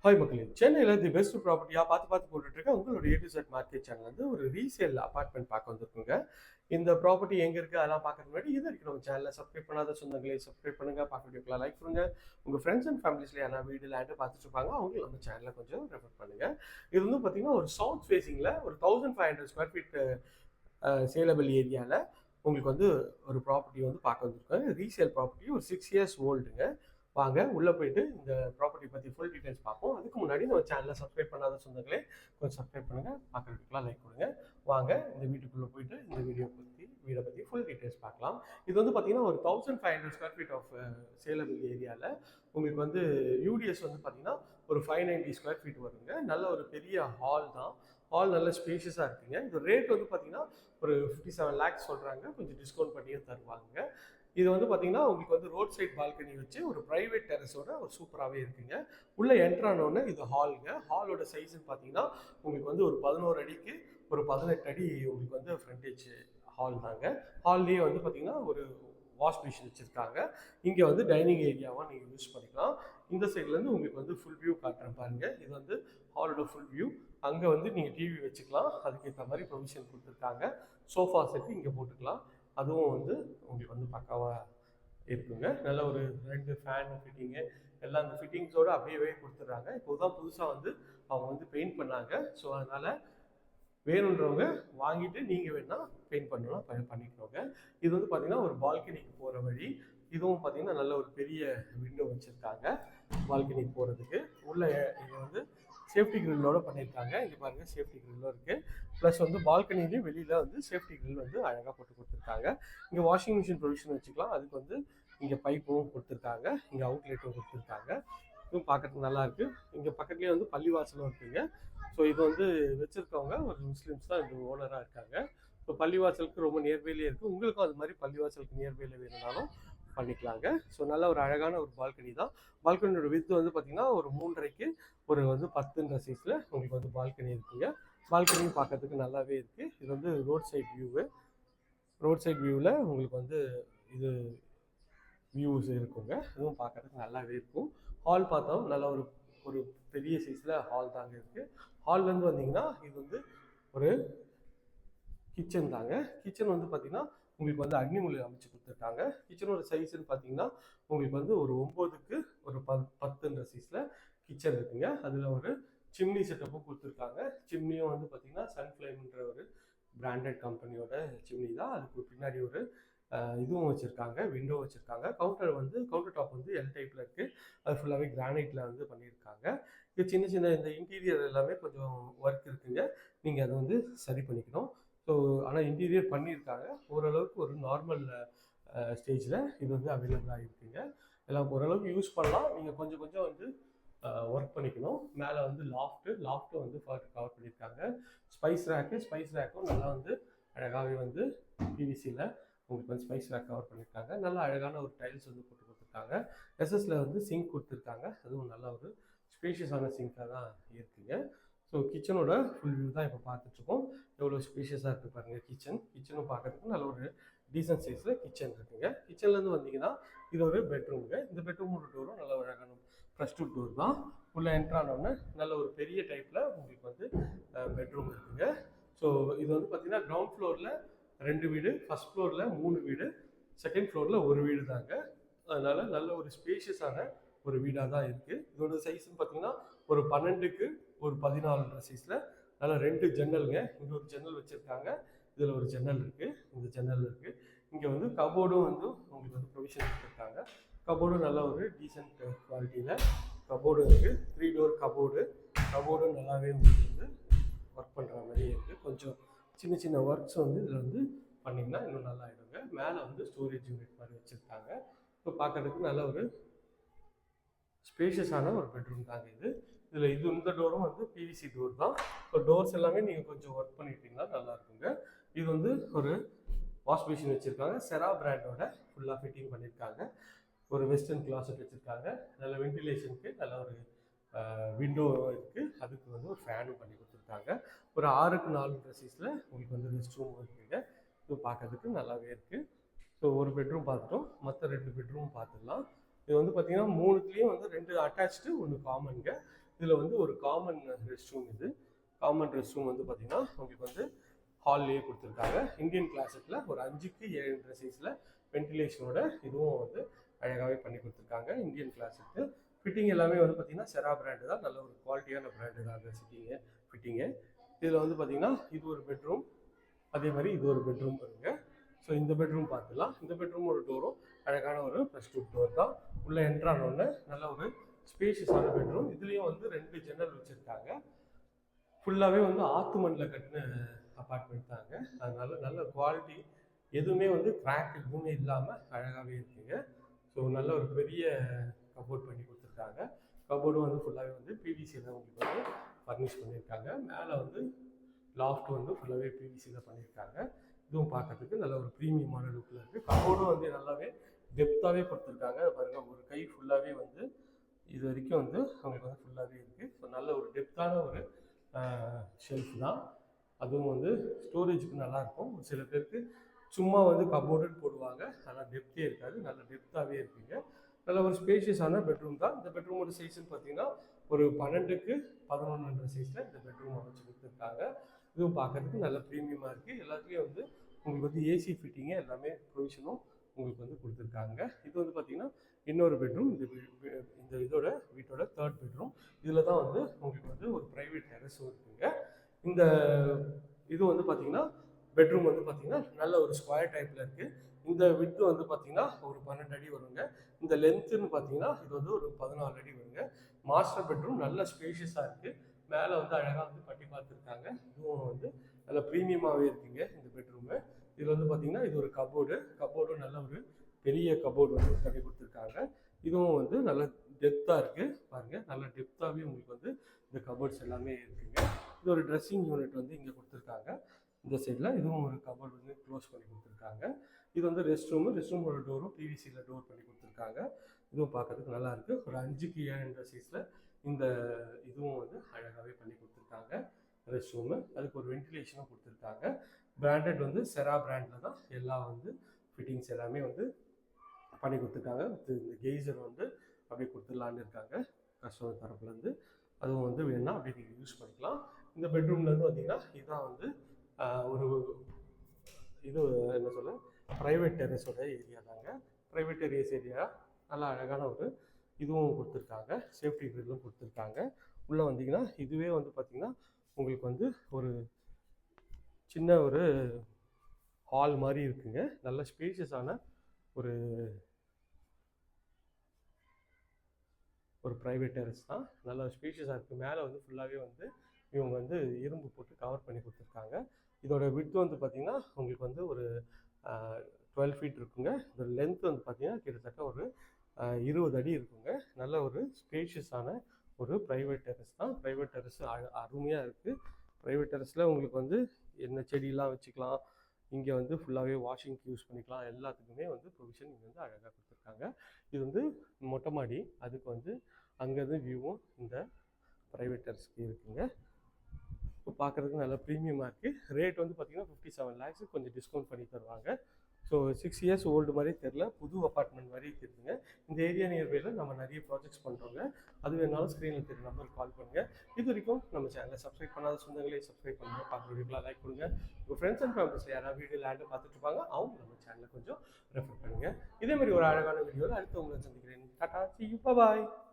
Hi மக்களே, சென்னையில் the best ப்ராப்பர்ட்டியாக பார்த்து போட்டுட்ருக்கேன். உங்களோட A to set market channel வந்து ஒரு ரீசேல் அப்பார்ட்மெண்ட் பார்க்க வந்திருக்குங்க. இந்த ப்ராப்பர்ட்டி எங்கே இருக்குது அதெல்லாம் பார்க்கறது முன்னாடி இது வரைக்கும் நம்ம சேனலில் சப்ஸ்கிரைப் பண்ணாத சொந்தங்களே சப்ஸ்கிரைப் பண்ணுங்கள். பார்க்க வீடியோக்கெலாம் லைக் பண்ணுங்கள். உங்கள் ஃப்ரெண்ட்ஸ் அண்ட் ஃபேமிலிஸில் யாரா வீடு லேண்டு பார்த்துட்டு இருப்பாங்க, அவங்களும் நம்ம சேனலில் கொஞ்சம் ரெஃபர் பண்ணுங்கள். இது வந்து பார்த்தீங்கன்னா ஒரு சவுத் ஃபேஸிங்கில் ஒரு 1500 ஸ்கொயர் ஃபீட் சேலபிள் ஏரியாவில் உங்களுக்கு வந்து ஒரு ப்ராப்பர்ட்டி வந்து பார்க்க வந்திருக்காங்க. ரீசேல் ப்ராப்பர்ட்டி ஒரு 6 இயர்ஸ் ஓல்டுங்க. வாங்க உள்ளே போயிட்டு இந்த ப்ராப்பர்ட்டி பற்றி ஃபுல் டீட்டெயில்ஸ் பார்ப்போம். அதுக்கு முன்னாடி நம்ம சேனலில் சப்ஸ்கிரைப் பண்ணாத சொந்தங்களே கொஞ்சம் சப்ஸ்கிரைப் பண்ணுங்கள், பார்க்குறதுக்குலாம் லைக் கொடுங்க. வாங்க இந்த வீட்டுக்குள்ளே போயிட்டு இந்த வீடை பற்றி ஃபுல் டீட்டெயில்ஸ் பார்க்கலாம். இது வந்து பார்த்தீங்கன்னா ஒரு 1500 ஸ்கொயர் ஃபீட் ஆஃப் சேலபிள் ஏரியாவில் உங்களுக்கு வந்து யூடிஎஸ் வந்து பார்த்தீங்கன்னா ஒரு 590 ஸ்கொயர் ஃபீட் வருங்க. நல்ல ஒரு பெரிய ஹால் தான். ஹால் நல்ல ஸ்பேஷியஸாக இருக்குங்க. இந்த ரேட் வந்து பார்த்தீங்கன்னா ஒரு 57 lakhs சொல்கிறாங்க. கொஞ்சம் டிஸ்கவுண்ட் பண்ணியும் தருவாங்க. இது வந்து பார்த்தீங்கன்னா உங்களுக்கு வந்து ரோட் சைட் பால்கனி வச்சு ஒரு ப்ரைவேட் டெரஸோட ஒரு சூப்பராகவே இருக்குங்க. உள்ளே என்ட்ரானோடனே இது ஹாலுங்க. ஹாலோட சைஸ்ன்னு பார்த்தீங்கன்னா உங்களுக்கு வந்து ஒரு 11 அடிக்கு ஒரு 18 அடி உங்களுக்கு வந்து ஃப்ரண்டேஜ் ஹால் தாங்க. ஹால்லேயே வந்து பார்த்தீங்கன்னா ஒரு வாஷ் மிஷின் வச்சுருக்காங்க. இங்கே வந்து டைனிங் ஏரியாவாக நீங்கள் யூஸ் பண்ணிக்கலாம். இந்த சைட்லேருந்து உங்களுக்கு வந்து ஃபுல் வியூ காட்டுறேன் பாருங்கள். இது வந்து ஹாலோட ஃபுல் வியூ. அங்கே வந்து நீங்கள் டிவி வச்சுக்கலாம். அதுக்கேற்ற மாதிரி ப்ரொவிஷன் கொடுத்துருக்காங்க. சோஃபா செட்டு இங்கே போட்டுக்கலாம். அதுவும் வந்து உங்களுக்கு வந்து பக்காவாக இருக்குங்க. நல்ல ஒரு 2 ஃபேன் ஃபிட்டிங்கு எல்லாம் அந்த ஃபிட்டிங்ஸோடு அப்படியே கொடுத்துட்றாங்க. இப்போ தான் புதுசாக வந்து அவங்க வந்து பெயிண்ட் பண்ணாங்க. ஸோ அதனால் வேணுன்றவங்க வாங்கிட்டு நீங்கள் வேணால் பெயிண்ட் பண்ணலாம் பண்ணிக்கணுங்க. இது வந்து பார்த்திங்கன்னா ஒரு பால்கனிக்கு போகிற வழி. இதுவும் பார்த்திங்கன்னா நல்ல ஒரு பெரிய விண்டோ வச்சுருக்காங்க பால்கனிக்கு போகிறதுக்கு. உள்ளே இது வந்து சேஃப்டி கிரில்லோட பண்ணியிருக்காங்க. இங்கே பாருங்கள் சேஃப்டி கிரில்லும் இருக்குது. ப்ளஸ் வந்து பால்கனிலையும் வெளியில் வந்து சேஃப்டி கிரில் வந்து அழகாக போட்டு கொடுத்துருக்காங்க. இங்கே வாஷிங் மிஷின் ப்ரொவிஷன் வச்சுக்கலாம். அதுக்கு வந்து இங்கே பைப்பும் கொடுத்துருக்காங்க. இங்கே அவுட்லெட்டும் கொடுத்துருக்காங்க. இதுவும் பார்க்கறதுக்கு நல்லாயிருக்கு. இங்கே பக்கத்துலேயே வந்து பள்ளிவாசலும் இருக்குங்க. ஸோ இது வந்து வச்சுருக்கவங்க ஒரு முஸ்லீம்ஸ் தான் இது ஓனராக இருக்காங்க. ஸோ பள்ளிவாசலுக்கு ரொம்ப நியர்பைலேயே இருக்குது. உங்களுக்கும் அது மாதிரி பள்ளிவாசலுக்கு நியர்பையில் வேணும்னாலும் பண்ணிக்கலாங்க. ஸோ நல்ல ஒரு அழகான ஒரு பால்கனி தான். பால்கனியோட வித்து வந்து பார்த்திங்கன்னா ஒரு 3.5க்கு ஒரு வந்து 10ன்ற சைஸில் உங்களுக்கு வந்து பால்கனி இருக்குங்க. பால்கனியும் பார்க்கறதுக்கு நல்லாவே இருக்குது. இது வந்து road side view. Road side வியூவில் உங்களுக்கு வந்து இது வியூஸ் இருக்குங்க. இதுவும் பார்க்கறதுக்கு நல்லாவே இருக்கும். ஹால் பார்த்தோம் நல்ல ஒரு ஒரு பெரிய சைஸில் ஹால் தாங்க இருக்குது. ஹால்லேருந்து வந்தீங்கன்னா இது வந்து ஒரு கிச்சன் தாங்க. கிச்சன் வந்து பார்த்திங்கன்னா உங்களுக்கு வந்து அக்னிமூலை அமைச்சு கொடுத்துருக்காங்க. கிச்சனோட சைஸ்ன்னு பார்த்தீங்கன்னா உங்களுக்கு வந்து ஒரு 9க்கு ஒரு 10ன்ற சைஸில் கிச்சன் இருக்குங்க. அதில் ஒரு சிம்னி செட்டப்பும் கொடுத்துருக்காங்க. சிம்னியும் வந்து பார்த்திங்கன்னா சன்ஃப்ளேம்ன்ற ஒரு பிராண்டட் கம்பெனியோட சிம்னி தான். அதுக்கு பின்னாடி ஒரு இதுவும் வச்சுருக்காங்க, விண்டோ வச்சுருக்காங்க. கவுண்டர் டாப் வந்து எல் டைப்பில் இருக்குது. அது ஃபுல்லாகவே கிரானைட்டில் வந்து பண்ணியிருக்காங்க. இது சின்ன சின்ன இந்த இன்டீரியர் எல்லாமே கொஞ்சம் ஒர்க் இருக்குங்க. நீங்கள் அதை வந்து சரி பண்ணிக்கணும். ஸோ ஆனால் இன்டீரியர் பண்ணியிருக்காங்க. ஓரளவுக்கு ஒரு நார்மல் ஸ்டேஜில் இது வந்து அவைலபிளாக இருக்குங்க. எல்லாம் ஓரளவுக்கு யூஸ் பண்ணலாம். நீங்கள் கொஞ்சம் கொஞ்சம் வந்து ஒர்க் பண்ணிக்கணும். மேலே வந்து லாஃப்ட்டு வந்து கவர் பண்ணியிருக்காங்க. ஸ்பைஸ் ரேக்கும் நல்லா வந்து அழகாகவே வந்து பிவிசியில் உங்களுக்கு வந்து ஸ்பைஸ் ரேக் கவர் பண்ணியிருக்காங்க. நல்லா அழகான ஒரு டைல்ஸ் வந்து போட்டு கொடுத்துருக்காங்க. எஸ்எஸில் வந்து சிங்க் கொடுத்துருக்காங்க. அதுவும் நல்ல ஒரு ஸ்பேஷியஸான சிங்காக தான் இருக்குங்க. ஸோ கிச்சனோட ஃபுல் வியூ தான் இப்போ பார்த்துட்ருக்கோம். எவ்வளோ ஸ்பேஷியஸாக இருக்குது பாருங்கள். கிச்சனும் பார்க்குறதுக்கு நல்ல ஒரு டீசன்ட் சைஸில் கிச்சன் இருக்குங்க. கிச்சன்லேருந்து வந்தீங்கன்னா இது ஒரு பெட்ரூமுங்க. இந்த பெட்ரூமோட டோரும் நல்ல அழகான ஃப்ரெஷ் டோர் தான். உள்ளே என்ட்ரானோடனே நல்ல ஒரு பெரிய டைப்பில் உங்களுக்கு வந்து பெட்ரூம் இருக்குங்க. ஸோ இது வந்து பார்த்திங்கன்னா கிரவுண்ட் ஃப்ளோரில் 2 வீடு, ஃபஸ்ட் ஃப்ளோரில் 3 வீடு, செகண்ட் ஃப்ளோரில் ஒரு வீடு தாங்க. அதனால் நல்ல ஒரு ஸ்பேஷியஸான ஒரு வீடாக தான் இருக்குது. இதோட சைஸ்ன்னு பார்த்தீங்கன்னா ஒரு 12க்கு ஒரு 14ன்ற சைஸில் நல்ல 2 ஜன்னலுங்க. இங்கே ஒரு ஜன்னல் வச்சுருக்காங்க. இதில் ஒரு ஜன்னல் இருக்குது. இந்த ஜன்னல் இருக்குது. இங்கே வந்து கபோர்டும் வந்து உங்களுக்கு வந்து ப்ரொவிஷன் கொடுத்துருக்காங்க. கபோர்டும் நல்ல ஒரு டீசென்ட் குவாலிட்டியில் கபோர்டு இருக்குது. 3 டோர் கபோர்டும் நல்லாவே உங்களுக்கு வந்து ஒர்க் பண்ணுற மாதிரியே இருக்குது. கொஞ்சம் சின்ன சின்ன ஒர்க்ஸ் வந்து இதில் வந்து பண்ணிங்கன்னா இன்னும் நல்லா ஆகிடுங்க. மேலே வந்து ஸ்டோரேஜ் யூனிட் மாதிரி வச்சுருக்காங்க. இப்போ பார்க்குறதுக்கு நல்ல ஒரு ஸ்பேஷியஸான ஒரு பெட்ரூம் தாங்க இது. இதில் இந்த டோரும் வந்து பிவிசி டோர் தான். இப்போ டோர்ஸ் எல்லாமே நீங்கள் கொஞ்சம் ஒர்க் பண்ணிட்டீங்கன்னா நல்லா இருக்குங்க. இது வந்து ஒரு வாஷ் மிஷின் வச்சுருக்காங்க. செரா பிராண்டோட ஃபுல்லாக ஃபிட்டிங் பண்ணியிருக்காங்க. ஒரு வெஸ்டர்ன் கிளாசட் வச்சுருக்காங்க. நல்ல வென்டிலேஷனுக்கு நல்ல ஒரு விண்டோ இருக்குது. அதுக்கு வந்து ஒரு ஃபேனும் பண்ணி கொடுத்துருக்காங்க. ஒரு 6க்கு 4ன்ற சைஸில் உங்களுக்கு வந்து ரெஸ்ட் ரூம் இருக்குங்க. இது பார்க்கறதுக்கு நல்லாவே இருக்குது. ஸோ ஒரு பெட்ரூம் பார்த்துட்டோம். மற்ற 2 பெட்ரூம் பார்த்துடலாம். இது வந்து பார்த்திங்கன்னா 3த்துலேயும் வந்து 2 அட்டாச்சு 1 காமனுங்க. இதில் வந்து ஒரு காமன் ரெஸ்ட் ரூம். இது காமன் ரெஸ்ட் ரூம் வந்து பார்த்தீங்கன்னா உங்களுக்கு வந்து ஹால்லேயே கொடுத்துருக்காங்க. இந்தியன் கிளாஸில் ஒரு 5க்கு 7 சைஸில் வென்டிலேஷனோட இதுவும் வந்து அழகாகவே பண்ணி கொடுத்துருக்காங்க. இந்தியன் கிளாஸுக்கு ஃபிட்டிங் எல்லாமே வந்து பார்த்தீங்கன்னா செரா பிராண்டு தான், நல்ல ஒரு குவாலிட்டியான பிராண்டு தான் அந்த ஃபிட்டிங்கு. இதில் வந்து பார்த்தீங்கன்னா இது ஒரு பெட்ரூம், அதே மாதிரி இது ஒரு பெட்ரூம் வருங்க. ஸோ இந்த பெட்ரூம் பார்த்துக்கலாம். இந்த பெட்ரூம் ஒரு டோரும் அழகான ஒரு +2 டோர் தான். உள்ளே என்ட்ரானோடனே நல்ல ஒரு ஸ்பேஷியஸான பெட்ரூம். இதுலேயும் வந்து 2 ஜன்னல் வச்சுருக்காங்க. ஃபுல்லாகவே வந்து ஆத்து மண்ணில் கட்டின அப்பார்ட்மெண்ட் தாங்க. அதனால நல்ல குவாலிட்டி, எதுவுமே வந்து கிராக் எதுவுமே இல்லாமல் அழகாகவே இருக்குங்க. ஸோ நல்ல ஒரு பெரிய கபோர்ட் பண்ணி கொடுத்துருக்காங்க. கபோர்டும் வந்து ஃபுல்லாகவே வந்து பிவிசியில் உங்களுக்கு வந்து ஃபர்னிஷ் பண்ணியிருக்காங்க. மேலே வந்து லாஃப்ட் வந்து ஃபுல்லாகவே பிவிசியில் பண்ணியிருக்காங்க. இதுவும் பார்க்கறதுக்கு நல்ல ஒரு ப்ரீமியமான லுக்கில் இருக்குது. கபோர்டும் வந்து நல்லாவே டெப்த்தாகவே கொடுத்துருக்காங்க. பாருங்கள், ஒரு கை ஃபுல்லாகவே வந்து இது வரைக்கும் வந்து அவங்களுக்கு வந்து ஃபுல்லாகவே இருக்குது. ஸோ நல்ல ஒரு டெப்த்தான ஒரு ஷெல்ஃப் தான். அதுவும் வந்து ஸ்டோரேஜுக்கு நல்லாயிருக்கும். ஒரு சில பேருக்கு சும்மா வந்து கபோர்டுன்னு போடுவாங்க, ஆனால் டெப்த்தே இருக்காது. நல்ல டெப்த்தாகவே இருக்குங்க. நல்ல ஒரு ஸ்பேஷியஸான பெட்ரூம் தான். இந்த பெட்ரூமோட சைஸ்ன்னு பார்த்தீங்கன்னா ஒரு 12க்கு 11 சைஸில் இந்த பெட்ரூம் அமைச்சு கொடுத்துருக்காங்க. இதுவும் பார்க்குறதுக்கு நல்ல ப்ரீமியமாக இருக்குது. எல்லாத்துலேயும் வந்து உங்களுக்கு வந்து ஏசி ஃபிட்டிங்கு எல்லாமே ப்ரொவிஷனும் உங்களுக்கு வந்து கொடுத்துருக்காங்க. இது வந்து பார்த்திங்கன்னா இன்னொரு பெட்ரூம். இந்த இதோட வீட்டோட 3rd பெட்ரூம். இதில் தான் வந்து உங்களுக்கு வந்து ஒரு ப்ரைவேட் டெரஸும் இருக்குங்க. இந்த இது வந்து பார்த்திங்கன்னா பெட்ரூம் வந்து பார்த்திங்கன்னா நல்ல ஒரு ஸ்கொயர் டைப்பில் இருக்குது. இந்த விட்த்து வந்து பார்த்திங்கன்னா ஒரு 12 அடி வருங்க. இந்த லென்த்துன்னு பார்த்தீங்கன்னா இது வந்து ஒரு 14 அடி வருங்க. மாஸ்டர் பெட்ரூம் நல்ல ஸ்பேஷியஸாக இருக்குது. மேலே வந்து அழகாக வந்து பட்டி பார்த்துருக்காங்க. இதுவும் வந்து நல்ல ப்ரீமியமாகவே இருக்குங்க இந்த பெட்ரூமு. இதில் வந்து பார்த்திங்கன்னா இது ஒரு கபோர்டும் நல்ல ஒரு பெரிய கபோர்டு வந்து பண்ணி கொடுத்துருக்காங்க. இதுவும் வந்து நல்ல டெப்த்தாக இருக்குது. பாருங்கள், நல்ல டெப்த்தாகவே உங்களுக்கு வந்து இந்த கபோர்ட்ஸ் எல்லாமே இருக்குங்க. இது ஒரு ட்ரெஸ்ஸிங் யூனிட் வந்து இங்கே கொடுத்துருக்காங்க. இந்த சைடில் இதுவும் ஒரு கபோர்டு வந்து க்ளோஸ் பண்ணி கொடுத்துருக்காங்க. இது வந்து ரெஸ்ட் ரூமோட டோரும் பிவிசியில் டோர் பண்ணி கொடுத்துருக்காங்க. இதுவும் பார்க்கறதுக்கு நல்லாயிருக்கு. ஒரு 5க்கு 7 சைஸில் இந்த இதுவும் வந்து அழகாகவே பண்ணி கொடுத்துருக்காங்க ரெஸ்ட் ரூமு. அதுக்கு ஒரு வென்டிலேஷனும் கொடுத்துருக்காங்க. பிராண்டட் வந்து செரா பிராண்டில் தான் எல்லா வந்து ஃபிட்டிங்ஸ் எல்லாமே வந்து பண்ணி கொடுத்துருக்காங்க. இந்த கெய்சர் வந்து அப்படியே கொடுத்துடலான்னு இருக்காங்க கஸ்டமர் தரப்புலேருந்து. அதுவும் வந்து வேணுன்னா அப்படியே நீங்கள் யூஸ் பண்ணிக்கலாம். இந்த பெட்ரூம்லேருந்து பார்த்தீங்கன்னா இதுதான் வந்து ஒரு இது என்ன சொல்ல ப்ரைவேட் டெரஸோட ஏரியா தாங்க. ப்ரைவேட் டெரஸ் ஏரியா நல்லா அழகான ஒரு இதுவும் கொடுத்துருக்காங்க. சேஃப்டி கிரில்லும் கொடுத்துருக்காங்க. உள்ளே வந்தீங்கன்னா இதுவே வந்து பார்த்திங்கன்னா உங்களுக்கு வந்து ஒரு சின்ன ஒரு ஹால் மாதிரி இருக்குங்க. நல்ல ஸ்பேஷியஸான ஒரு ப்ரைவேட் டெரஸ் தான். நல்லா ஸ்பேஷியஸாக இருக்குது. மேலே வந்து ஃபுல்லாகவே வந்து இவங்க வந்து இரும்பு போட்டு கவர் பண்ணி கொடுத்துருக்காங்க. இதோட விட்த் வந்து பார்த்திங்கன்னா உங்களுக்கு வந்து ஒரு 12 ஃபீட் இருக்குங்க. இதோட லென்த் வந்து பார்த்திங்கன்னா கிட்டத்தட்ட ஒரு 20 அடி இருக்குங்க. நல்ல ஒரு ஸ்பேஷியஸான ஒரு ப்ரைவேட் டெரஸ் தான். ப்ரைவேட் டெரஸ் அருமையாக இருக்குது. ப்ரைவேட் டெரஸில் உங்களுக்கு வந்து என்ன செடியெலாம் வச்சுக்கலாம். இங்கே வந்து ஃபுல்லாகவே வாஷிங்க்கு யூஸ் பண்ணிக்கலாம். எல்லாத்துக்குமே வந்து ப்ரொவிஷன் இங்கே வந்து அழகாக கொடுத்துருக்காங்க. இது வந்து மொட்டை மாடி. அதுக்கு வந்து அங்கேருந்து வியூவும் இந்த ப்ரைவேட் டெரஸ்க்கு இருக்குங்க. இப்போ பார்க்குறதுக்கு நல்ல ப்ரீமியமாக இருக்குது. ரேட் வந்து பார்த்திங்கன்னா 57 lakhs கொஞ்சம் டிஸ்கவுண்ட் பண்ணி தருவாங்க. ஸோ 6 years ஓல்டு மாதிரி தெரில, புது அப்பார்ட்மெண்ட் மாதிரி இருக்குதுங்க. இந்த ஏரியா நியர்பையில் நம்ம நிறைய ப்ராஜெக்ட்ஸ் பண்ணுறோங்க. அது வேணாலும் ஸ்க்ரீனில் தெரியும் நம்பருக்கு கால் பண்ணுங்கள். இது வரைக்கும் நம்ம சேனலை சப்ஸ்கிரைப் பண்ணாத சொந்தங்களே சப்ஸ்கிரைப் பண்ணுங்கள். பார்க்குற வீடியோக்கெலாம் லைக் கொடுங்க. உங்கள் ஃப்ரெண்ட்ஸ் அண்ட் ஃபேமிலிஸில் யாராவது வீடியோ லேண்டு பார்த்துட்டு இருப்பாங்க, அவங்க நம்ம சேனலை கொஞ்சம் ரெஃபர் பண்ணுங்கள். இதே மாதிரி ஒரு அழகான வீடியோவில் அடுத்து உங்களை சந்திக்கிறேன். Tata, see you, bye bye.